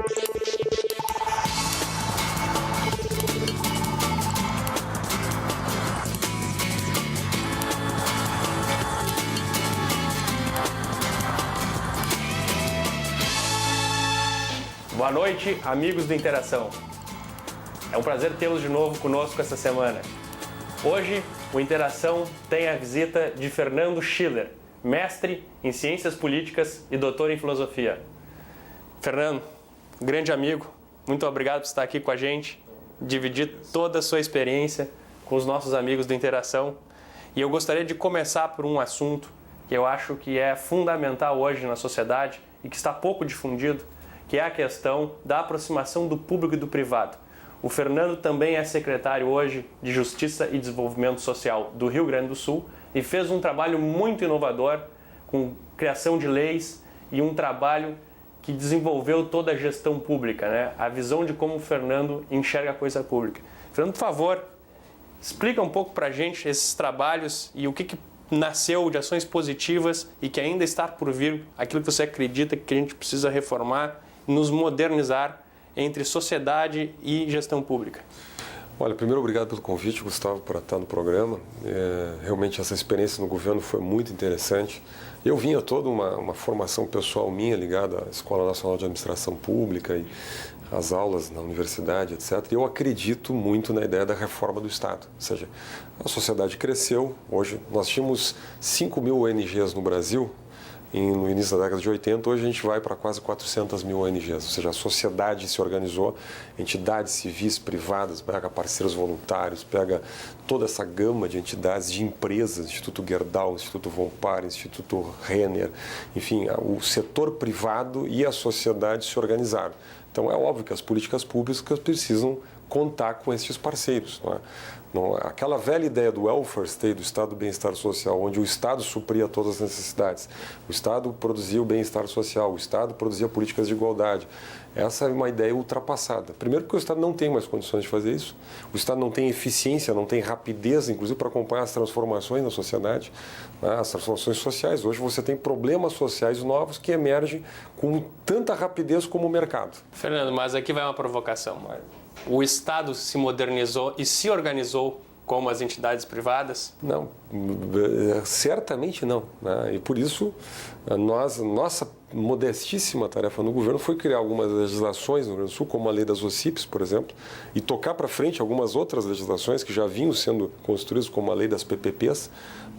Boa noite, amigos do Interação. É um prazer tê-los de novo conosco essa semana. Hoje, o Interação tem a visita de Fernando Schiller, mestre em Ciências Políticas e doutor em Filosofia. Fernando, grande amigo, muito obrigado por estar aqui com a gente, dividir toda a sua experiência com os nossos amigos do Interação. E eu gostaria de começar por um assunto que eu acho que é fundamental hoje na sociedade e que está pouco difundido, que é a questão da aproximação do público e do privado. O Fernando também é secretário hoje de Justiça e Desenvolvimento Social do Rio Grande do Sul e fez um trabalho muito inovador com criação de leis e um trabalho que desenvolveu toda a gestão pública, né? A visão de como o Fernando enxerga a coisa pública. Fernando, por favor, explica um pouco para a gente esses trabalhos e o que nasceu de ações positivas e que ainda está por vir, aquilo que você acredita que a gente precisa reformar, nos modernizar entre sociedade e gestão pública. Olha, primeiro, obrigado pelo convite, Gustavo, por estar no programa. Realmente essa experiência no governo foi muito interessante. Eu vinha toda uma formação pessoal minha ligada à Escola Nacional de Administração Pública e às aulas na universidade, etc. E eu acredito muito na ideia da reforma do Estado. Ou seja, a sociedade cresceu. Hoje nós tínhamos 5.000 ONGs no Brasil, no início da década de 80, hoje a gente vai para quase 400.000 ONGs, ou seja, a sociedade se organizou, entidades civis, privadas, pega parceiros voluntários, pega toda essa gama de entidades, de empresas, Instituto Gerdau, Instituto Von Paaren, Instituto Renner, enfim, o setor privado e a sociedade se organizaram. Então é óbvio que as políticas públicas precisam contar com esses parceiros, não é? Aquela velha ideia do welfare state, do Estado do bem-estar social, onde o Estado supria todas as necessidades, o Estado produzia o bem-estar social, o Estado produzia políticas de igualdade. Essa é uma ideia ultrapassada. Primeiro porque o Estado não tem mais condições de fazer isso, o Estado não tem eficiência, não tem rapidez, inclusive para acompanhar as transformações na sociedade, né? As transformações sociais. Hoje você tem problemas sociais novos que emergem com tanta rapidez como o mercado. Fernando, mas aqui vai uma provocação. O Estado se modernizou e se organizou como as entidades privadas? Não, certamente não, né? E por isso, nossa modestíssima tarefa no governo foi criar algumas legislações no Rio Grande do Sul, como a lei das OCIPs, por exemplo, e tocar para frente algumas outras legislações que já vinham sendo construídas, como a lei das PPPs.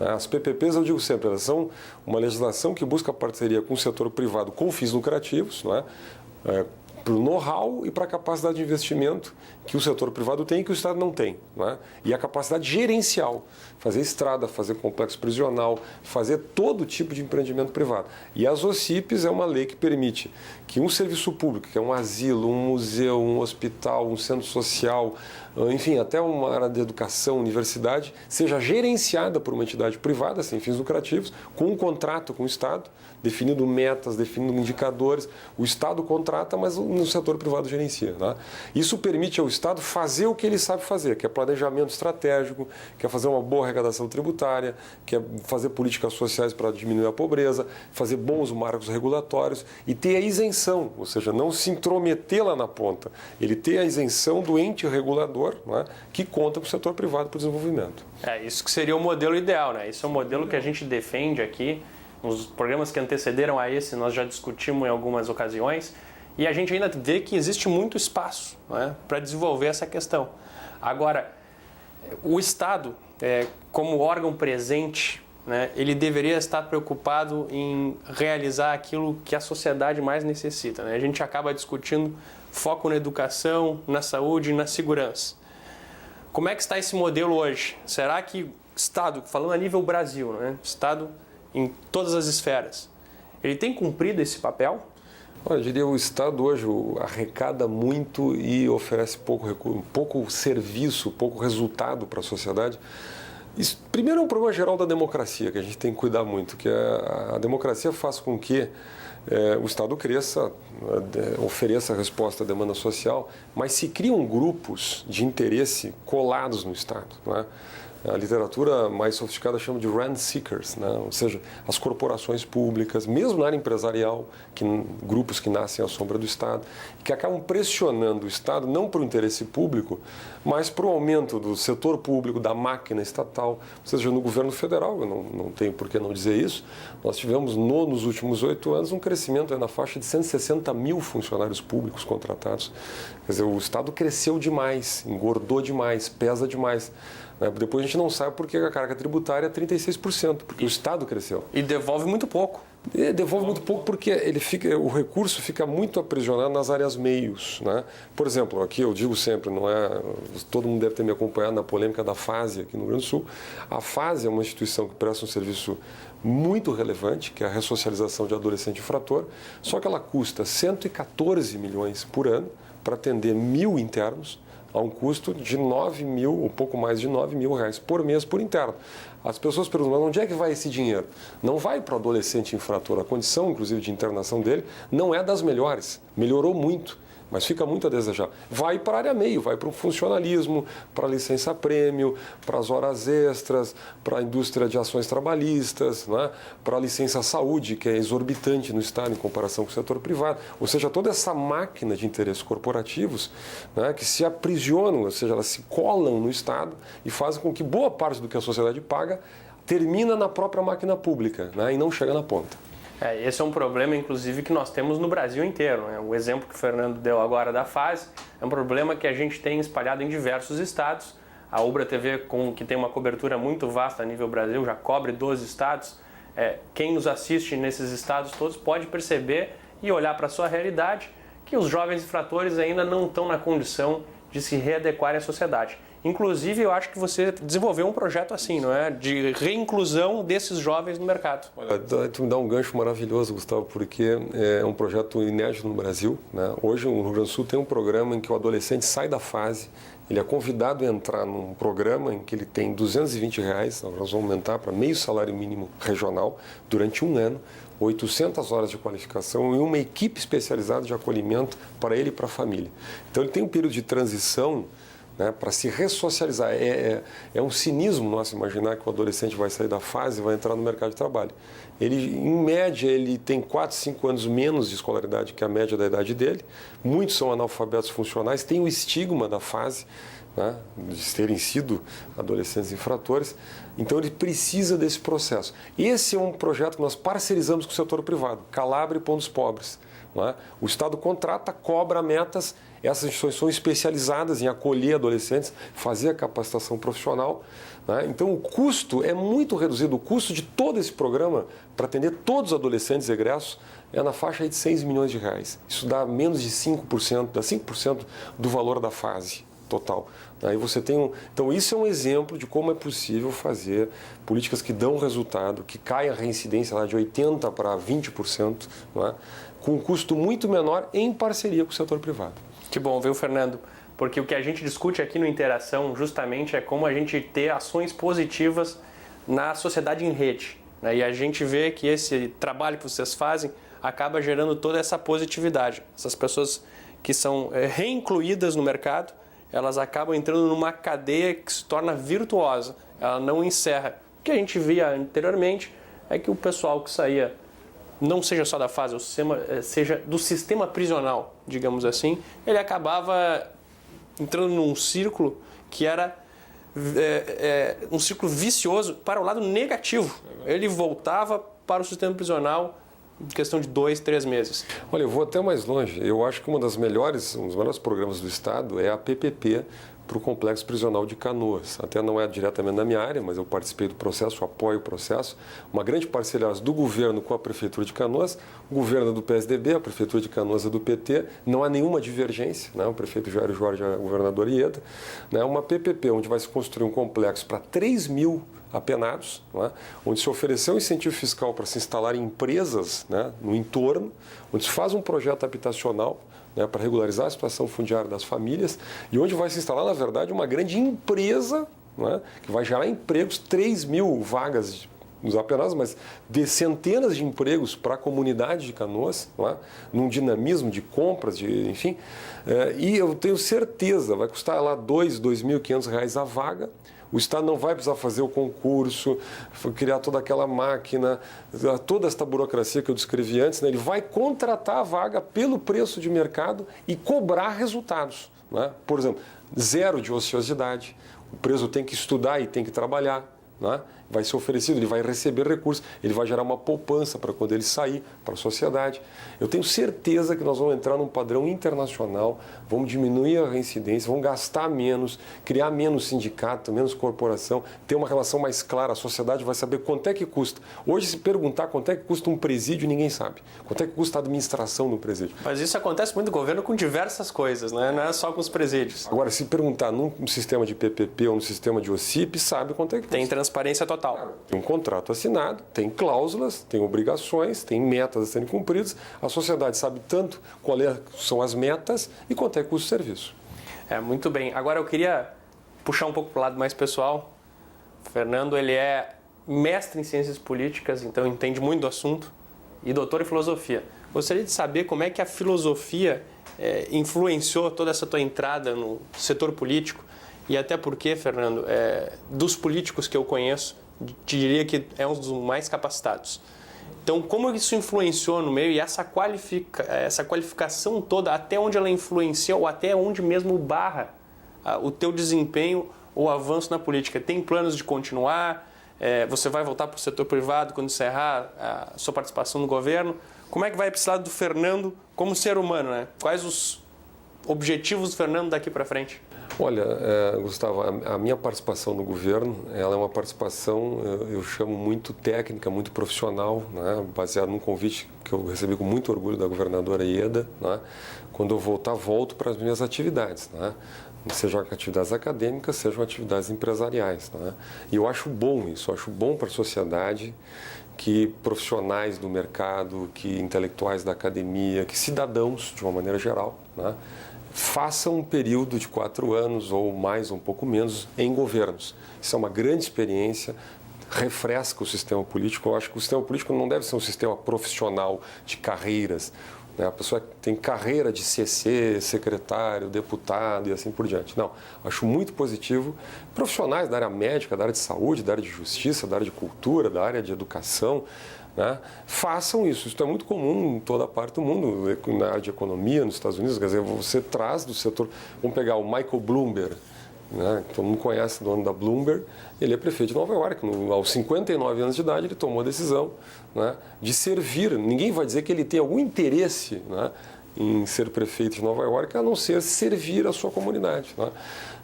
As PPPs, eu digo sempre, elas são uma legislação que busca parceria com o setor privado com fins lucrativos, né? Para o know-how e para a capacidade de investimento que o setor privado tem e que o Estado não tem, né? E a capacidade gerencial, fazer estrada, fazer complexo prisional, fazer todo tipo de empreendimento privado. E as OCIPs é uma lei que permite que um serviço público, que é um asilo, um museu, um hospital, um centro social, enfim, até uma área de educação, universidade, seja gerenciada por uma entidade privada, sem fins lucrativos, com um contrato com o Estado, definindo metas, definindo indicadores. O Estado contrata, mas o setor privado gerencia, né? Isso permite ao Estado fazer o que ele sabe fazer, que é planejamento estratégico, que é fazer uma boa arrecadação tributária, que é fazer políticas sociais para diminuir a pobreza, fazer bons marcos regulatórios e ter a isenção, ou seja, não se intrometer lá na ponta. Ele ter a isenção do ente regulador, né, que conta com o setor privado para o desenvolvimento. Isso que seria o modelo ideal, né? Isso é o modelo que a gente defende aqui. Nos programas que antecederam a esse, nós já discutimos em algumas ocasiões. E a gente ainda vê que existe muito espaço, né, para desenvolver essa questão. Agora, o Estado, como órgão presente, né, ele deveria estar preocupado em realizar aquilo que a sociedade mais necessita, né? A gente acaba discutindo foco na educação, na saúde e na segurança. Como é que está esse modelo hoje? Será que o Estado, falando a nível Brasil, né, Estado em todas as esferas, ele tem cumprido esse papel? Eu diria que o Estado hoje arrecada muito e oferece pouco serviço, pouco resultado para a sociedade. Isso, primeiro, é um problema geral da democracia, que a gente tem que cuidar muito, que a democracia faz com que o Estado cresça, ofereça resposta à demanda social, mas se criam grupos de interesse colados no Estado, né? A literatura mais sofisticada chama de rent seekers, né? Ou seja, as corporações públicas, mesmo na área empresarial, grupos que nascem à sombra do Estado, que acabam pressionando o Estado não para o interesse público, mas para o aumento do setor público, da máquina estatal. Ou seja, no governo federal, eu não tenho por que não dizer isso, nós tivemos nos últimos 8 anos um crescimento na faixa de 160 mil funcionários públicos contratados. Quer dizer, o Estado cresceu demais, engordou demais, pesa demais. Depois a gente não sabe por que a carga tributária é 36%, porque o Estado cresceu. E devolve muito pouco. Devolve muito pouco porque o recurso fica muito aprisionado nas áreas meios, né? Por exemplo, aqui eu digo sempre, todo mundo deve ter me acompanhado na polêmica da FASE aqui no Rio Grande do Sul. A FASE é uma instituição que presta um serviço muito relevante, que é a ressocialização de adolescente infrator, só que ela custa 114 milhões por ano para atender 1.000 internos, a um custo de 9 mil, um pouco mais de 9 mil reais por mês por interno. As pessoas perguntam, mas onde é que vai esse dinheiro? Não vai para o adolescente infrator. A condição, inclusive, de internação dele não é das melhores. Melhorou muito, mas fica muito a desejar. Vai para a área meio, vai para o funcionalismo, para a licença-prêmio, para as horas extras, para a indústria de ações trabalhistas, né? Para a licença-saúde, que é exorbitante no Estado em comparação com o setor privado. Ou seja, toda essa máquina de interesses corporativos, né, que se aprisionam, ou seja, elas se colam no Estado e fazem com que boa parte do que a sociedade paga termina na própria máquina pública, né, e não chega na ponta. Esse é um problema, inclusive, que nós temos no Brasil inteiro, né? O exemplo que o Fernando deu agora da FASE é um problema que a gente tem espalhado em diversos estados. A Ubra TV, que tem uma cobertura muito vasta a nível Brasil, já cobre 12 estados. Quem nos assiste nesses estados todos pode perceber e olhar para a sua realidade que os jovens infratores ainda não estão na condição de se readequarem à sociedade. Inclusive, eu acho que você desenvolveu um projeto assim, não é? De reinclusão desses jovens no mercado. Olha, tu me dá um gancho maravilhoso, Gustavo, porque é um projeto inédito no Brasil, né? Hoje, o Rio Grande do Sul tem um programa em que o adolescente sai da fase, ele é convidado a entrar num programa em que ele tem R$220, nós vamos aumentar para meio salário mínimo regional durante um ano, 800 horas de qualificação e uma equipe especializada de acolhimento para ele e para a família. Então, ele tem um período de transição, né, para se ressocializar. É um cinismo nosso imaginar que o adolescente vai sair da fase e vai entrar no mercado de trabalho. Ele, em média, ele tem 4, 5 anos menos de escolaridade que a média da idade dele. Muitos são analfabetos funcionais, tem o estigma da fase, né, de terem sido adolescentes infratores. Então, ele precisa desse processo. Esse é um projeto que nós parcerizamos com o setor privado, Calabria e Pão dos Pobres. Né? O Estado contrata, cobra metas. Essas instituições são especializadas em acolher adolescentes, fazer a capacitação profissional, né? Então, o custo é muito reduzido. O custo de todo esse programa, para atender todos os adolescentes egressos, é na faixa de 6 milhões de reais. Isso dá menos de 5%, dá 5% do valor da fase total. Aí você tem Então, isso é um exemplo de como é possível fazer políticas que dão resultado, que caia a reincidência lá de 80% para 20%, né? Com um custo muito menor em parceria com o setor privado. Que bom, viu, Fernando? Porque o que a gente discute aqui no Interação justamente é como a gente ter ações positivas na sociedade em rede, né? E a gente vê que esse trabalho que vocês fazem acaba gerando toda essa positividade. Essas pessoas que são reincluídas no mercado, elas acabam entrando numa cadeia que se torna virtuosa, ela não encerra. O que a gente via anteriormente é que o pessoal que saía, não seja só da fase, seja do sistema prisional, digamos assim, ele acabava entrando num círculo que era um círculo vicioso para o lado negativo. Ele voltava para o sistema prisional em questão de 2, 3 meses. Olha, eu vou até mais longe. Eu acho que um dos melhores programas do Estado é a PPP para o Complexo Prisional de Canoas. Até não é diretamente na minha área, mas eu participei do processo, apoio o processo. Uma grande parceria do governo com a Prefeitura de Canoas, o governo é do PSDB, a Prefeitura de Canoas é do PT, não há nenhuma divergência, né? O prefeito Jair Jorge é o governador Ieda. Né? Uma PPP onde vai se construir um complexo para 3 mil apenados, né? Onde se ofereceu um incentivo fiscal para se instalar empresas, né, no entorno, onde se faz um projeto habitacional, né, para regularizar a situação fundiária das famílias e onde vai se instalar, na verdade, uma grande empresa, né, que vai gerar empregos, 3 mil vagas nos apenados, mas de centenas de empregos para a comunidade de Canoas, né, num dinamismo de compras, enfim. E eu tenho certeza, vai custar lá R$ 2.500 a vaga, O Estado não vai precisar fazer o concurso, criar toda aquela máquina, toda esta burocracia que eu descrevi antes, né? Ele vai contratar a vaga pelo preço de mercado e cobrar resultados, né? Por exemplo, zero de ociosidade, o preso tem que estudar e tem que trabalhar, né? Vai ser oferecido, ele vai receber recursos, ele vai gerar uma poupança para quando ele sair para a sociedade. Eu tenho certeza que nós vamos entrar num padrão internacional, vamos diminuir a reincidência, vamos gastar menos, criar menos sindicato, menos corporação, ter uma relação mais clara, a sociedade vai saber quanto é que custa. Hoje, se perguntar quanto é que custa um presídio, ninguém sabe. Quanto é que custa a administração do presídio. Mas isso acontece muito no governo com diversas coisas, né? Não é só com os presídios. Agora, se perguntar num sistema de PPP ou no sistema de OCIP, sabe quanto é que custa. Tem transparência total. Tem um contrato assinado, tem cláusulas, tem obrigações, tem metas a serem cumpridas. A sociedade sabe tanto quais são as metas e quanto é que custa o serviço. Muito bem. Agora eu queria puxar um pouco para o lado mais pessoal. O Fernando, ele é mestre em ciências políticas, então entende muito do assunto, e doutor em filosofia. Gostaria de saber como é que a filosofia influenciou toda essa tua entrada no setor político, e até porque, Fernando, dos políticos que eu conheço, te diria que é um dos mais capacitados. Então, como isso influenciou no meio e essa qualificação toda, até onde ela influencia ou até onde mesmo barra o teu desempenho ou avanço na política? Tem planos de continuar? Você vai voltar para o setor privado quando encerrar a sua participação no governo? Como é que vai para esse lado do Fernando como ser humano, né? Quais os objetivos do Fernando daqui para frente? Olha, Gustavo, a minha participação no governo, ela é uma participação, eu chamo muito técnica, muito profissional, né, baseado num convite que eu recebi com muito orgulho da governadora Ieda, né. Quando eu voltar, volto para as minhas atividades, né, sejam atividades acadêmicas, sejam atividades empresariais, né. E eu acho bom isso, eu acho bom para a sociedade que profissionais do mercado, que intelectuais da academia, que cidadãos, de uma maneira geral, né, façam um período de 4 anos ou mais, um pouco menos, em governos. Isso é uma grande experiência, refresca o sistema político. Eu acho que o sistema político não deve ser um sistema profissional de carreiras, né? A pessoa tem carreira de CC, secretário, deputado e assim por diante. Não, acho muito positivo. Profissionais da área médica, da área de saúde, da área de justiça, da área de cultura, da área de educação, né? Façam isso. Isso é muito comum em toda parte do mundo, na área de economia, nos Estados Unidos. Quer dizer, você traz do setor... Vamos pegar o Michael Bloomberg, né? Todo mundo conhece o dono da Bloomberg. Ele é prefeito de Nova York. Aos 59 anos de idade, ele tomou a decisão, né, de servir. Ninguém vai dizer que ele tem algum interesse, né, em ser prefeito de Nova York, a não ser servir a sua comunidade, né?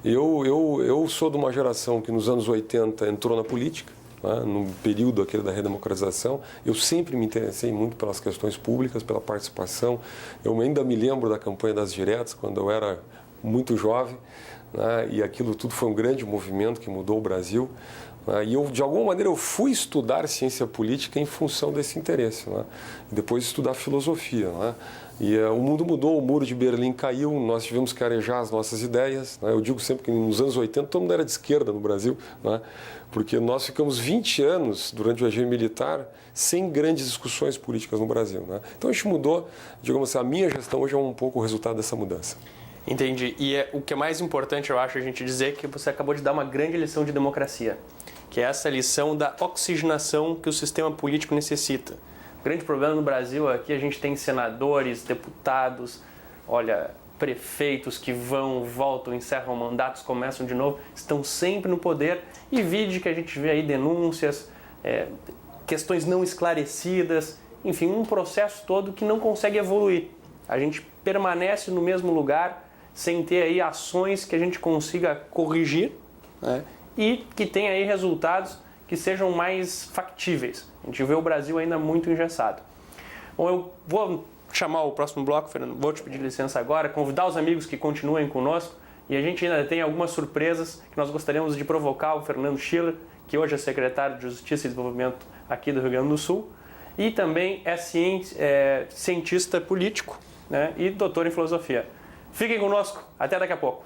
Eu sou de uma geração que nos anos 80 entrou na política, no período aquele da redemocratização. Eu sempre me interessei muito pelas questões públicas, pela participação. Eu ainda me lembro da campanha das diretas, quando eu era muito jovem, né? E aquilo tudo foi um grande movimento que mudou o Brasil. E eu, de alguma maneira, eu fui estudar ciência política em função desse interesse, né? E depois estudar filosofia, né? E o mundo mudou, o muro de Berlim caiu, nós tivemos que arejar as nossas ideias, né? Eu digo sempre que nos anos 80 todo mundo era de esquerda no Brasil, né? Porque nós ficamos 20 anos, durante o regime militar, sem grandes discussões políticas no Brasil, né? Então a gente mudou, digamos assim, a minha gestão hoje é um pouco o resultado dessa mudança. Entendi. E o que é mais importante, eu acho, a gente dizer que você acabou de dar uma grande lição de democracia, que é essa lição da oxigenação que o sistema político necessita. O grande problema no Brasil é que a gente tem senadores, deputados, prefeitos que vão, voltam, encerram mandatos, começam de novo, estão sempre no poder, e vide que a gente vê aí denúncias, questões não esclarecidas, enfim, um processo todo que não consegue evoluir. A gente permanece no mesmo lugar sem ter aí ações que a gente consiga corrigir, né, e que tenha aí resultados que sejam mais factíveis. A gente vê o Brasil ainda muito engessado. Bom, eu vou chamar o próximo bloco, Fernando, vou te pedir licença agora, convidar os amigos que continuem conosco, e a gente ainda tem algumas surpresas que nós gostaríamos de provocar o Fernando Schiller, que hoje é secretário de Justiça e Desenvolvimento aqui do Rio Grande do Sul, e também é cientista político, né, e doutor em filosofia. Fiquem conosco, até daqui a pouco.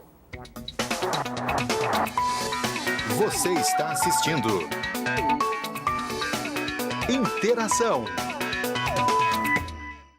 Você está assistindo Interação.